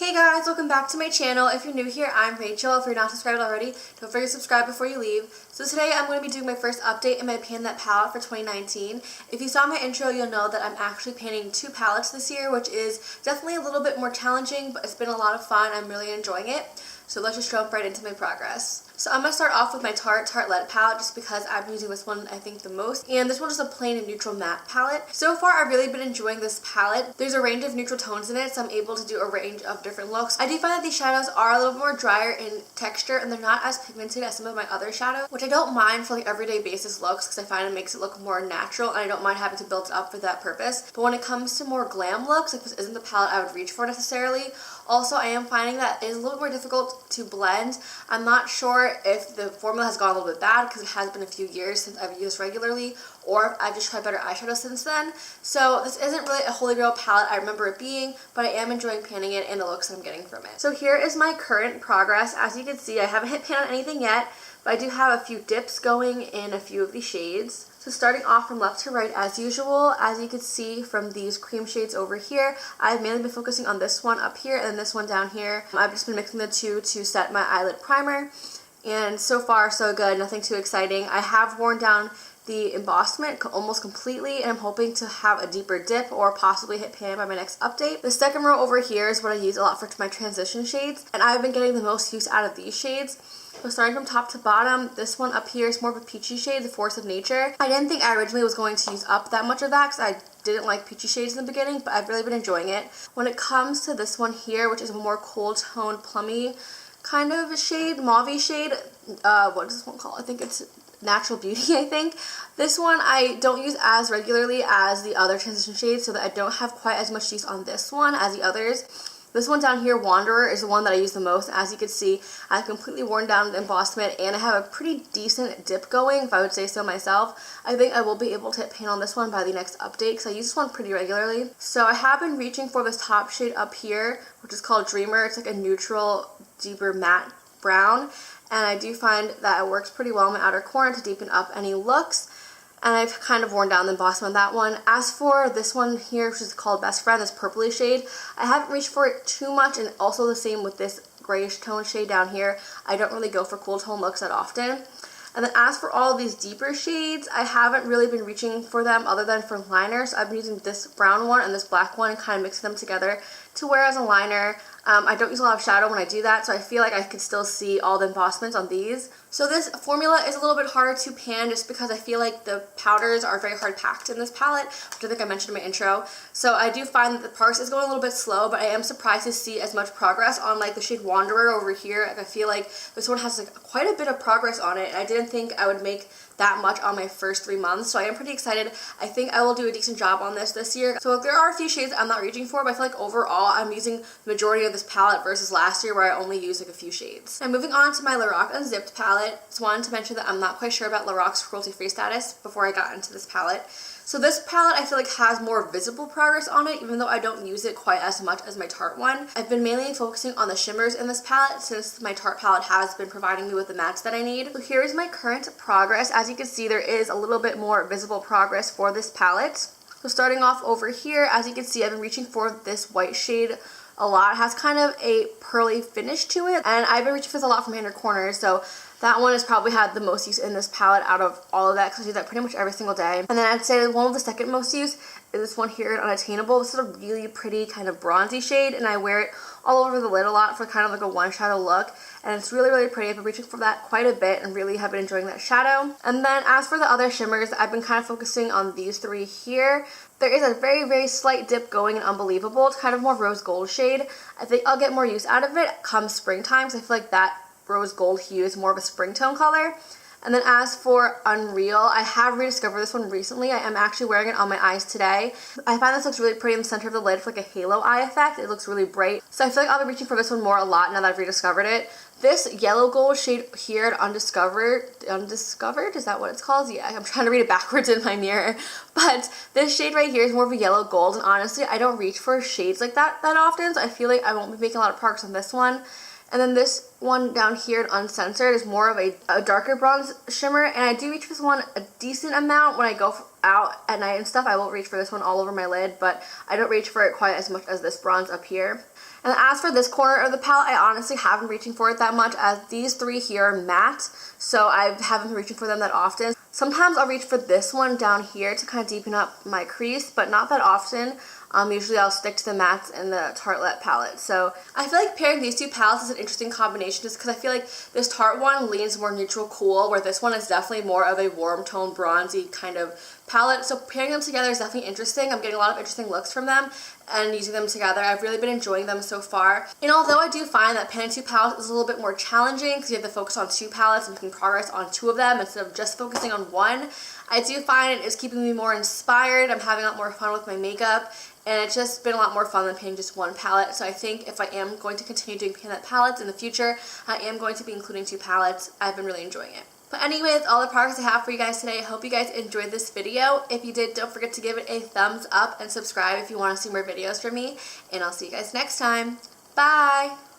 Hey guys, welcome back to my channel. If you're new here, I'm Rachel. If you're not subscribed already, don't forget to subscribe before you leave. So today I'm going to be doing my first update in my Pan That palette for 2019. If you saw my intro, you'll know that I'm actually painting 2 palettes this year, which is definitely a little bit more challenging, but it's been a lot of fun. I'm really enjoying it. So let's just jump right into my progress. So I'm going to start off with my Tartelette palette just because I've been using this one I think the most. And this one is a plain and neutral matte palette. So far I've really been enjoying this palette. There's a range of neutral tones in it, so I'm able to do a range of different looks. I do find that these shadows are a little more drier in texture and they're not as pigmented as some of my other shadows, which I don't mind for like everyday basis looks because I find it makes it look more natural and I don't mind having to build it up for that purpose. But when it comes to more glam looks, like this isn't the palette I would reach for necessarily. Also, I am finding that it is a little more difficult to blend. I'm not sure if the formula has gone a little bit bad because it has been a few years since I've used regularly, or if I've just tried better eyeshadows since then. So this isn't really a holy grail palette I remember it being, but I am enjoying panning it and the looks I'm getting from it. So here is my current progress. As you can see, I haven't hit pan on anything yet, but I do have a few dips going in a few of these shades. So starting off from left to right as usual, as you can see from these cream shades over here, I've mainly been focusing on this one up here and this one down here. I've just been mixing the two to set my eyelid primer, and so far so good, nothing too exciting. I have worn down the embossment almost completely and I'm hoping to have a deeper dip or possibly hit pan by my next update. The second row over here is what I use a lot for my transition shades, and I've been getting the most use out of these shades. So starting from top to bottom, this one up here is more of a peachy shade, the Force of Nature. I didn't think I originally was going to use up that much of that because I didn't like peachy shades in the beginning, but I've really been enjoying it. When it comes to this one here, which is a more cool tone, plummy kind of a shade, mauve shade, what is this one called? I think it's Natural Beauty, I think. This one I don't use as regularly as the other transition shades, so that I don't have quite as much use on this one as the others. This one down here, Wanderer, is the one that I use the most. As you can see, I've completely worn down the embossment and I have a pretty decent dip going, if I would say so myself. I think I will be able to hit pan on this one by the next update because I use this one pretty regularly. So I have been reaching for this top shade up here, which is called Dreamer. It's like a neutral, deeper matte brown, and I do find that it works pretty well in my outer corner to deepen up any looks. And I've kind of worn down the embossment on that one. As for this one here, which is called Best Friend, this purpley shade, I haven't reached for it too much, and also the same with this grayish tone shade down here. I don't really go for cool tone looks that often. And then as for all of these deeper shades, I haven't really been reaching for them other than for liner. So I've been using this brown one and this black one and kind of mixing them together to wear as a liner. I don't use a lot of shadow when I do that, so I feel like I can still see all the embossments on these. So this formula is a little bit harder to pan just because I feel like the powders are very hard packed in this palette, which I think I mentioned in my intro. So I do find that the progress is going a little bit slow, but I am surprised to see as much progress on like the shade Wanderer over here. Like, I feel like this one has like quite a bit of progress on it, and I didn't think I would make that much on my first 3 months, so I am pretty excited. I think I will do a decent job on this year. So there are a few shades I'm not reaching for, but I feel like overall I'm using the majority of this palette versus last year where I only used like a few shades. And moving on to my Lorac Unzipped palette, just wanted to mention that I'm not quite sure about Lorac's cruelty free status before I got into this palette. So this palette I feel like has more visible progress on it, even though I don't use it quite as much as my Tarte one. I've been mainly focusing on the shimmers in this palette since my Tarte palette has been providing me with the mattes that I need. So here is my current progress. As you can see, there is a little bit more visible progress for this palette. So starting off over here, as you can see, I've been reaching for this white shade a lot. It has kind of a pearly finish to it, and I've been reaching for this a lot from inner corners, so that one has probably had the most use in this palette out of all of that because I use that pretty much every single day. And then I'd say one of the second most use is this one here, Unattainable. This is a really pretty kind of bronzy shade, and I wear it all over the lid a lot for kind of like a one shadow look, and it's really, really pretty. I've been reaching for that quite a bit and really have been enjoying that shadow. And then as for the other shimmers, I've been kind of focusing on these 3 here. There is a very, very slight dip going in Unbelievable. It's kind of more rose gold shade. I think I'll get more use out of it come springtime, because I feel like that rose gold hue is more of a spring tone color. And then as for Unreal, I have rediscovered this one recently. I am actually wearing it on my eyes today. I find this looks really pretty in the center of the lid for like a halo eye effect. It looks really bright. So I feel like I'll be reaching for this one more a lot now that I've rediscovered it. This yellow gold shade here at Undiscovered, is that what it's called? Yeah, I'm trying to read it backwards in my mirror. But this shade right here is more of a yellow gold, and honestly, I don't reach for shades like that often, so I feel like I won't be making a lot of progress on this one. And then this one down here at Uncensored is more of a darker bronze shimmer, and I do reach for this one a decent amount when I go out at night and stuff. I will reach for this one all over my lid, but I don't reach for it quite as much as this bronze up here. And as for this corner of the palette, I honestly haven't been reaching for it that much, as these three here are matte, so I haven't been reaching for them that often. Sometimes I'll reach for this one down here to kind of deepen up my crease, but not that often. Usually I'll stick to the mattes in the Tartelette palette. So I feel like pairing these two palettes is an interesting combination, just because I feel like this Tarte one leans more neutral cool, where this one is definitely more of a warm tone bronzy kind of palette. So pairing them together is definitely interesting. I'm getting a lot of interesting looks from them, and using them together, I've really been enjoying them so far. And although I do find that panning two palettes is a little bit more challenging, because you have to focus on two palettes and making progress on two of them instead of just focusing on one, I do find it is keeping me more inspired. I'm having a lot more fun with my makeup, and it's just been a lot more fun than painting just one palette. So I think if I am going to continue doing palette palettes in the future, I am going to be including two palettes. I've been really enjoying it. But anyway, that's all the progress I have for you guys today. I hope you guys enjoyed this video. If you did, don't forget to give it a thumbs up and subscribe if you want to see more videos from me. And I'll see you guys next time. Bye!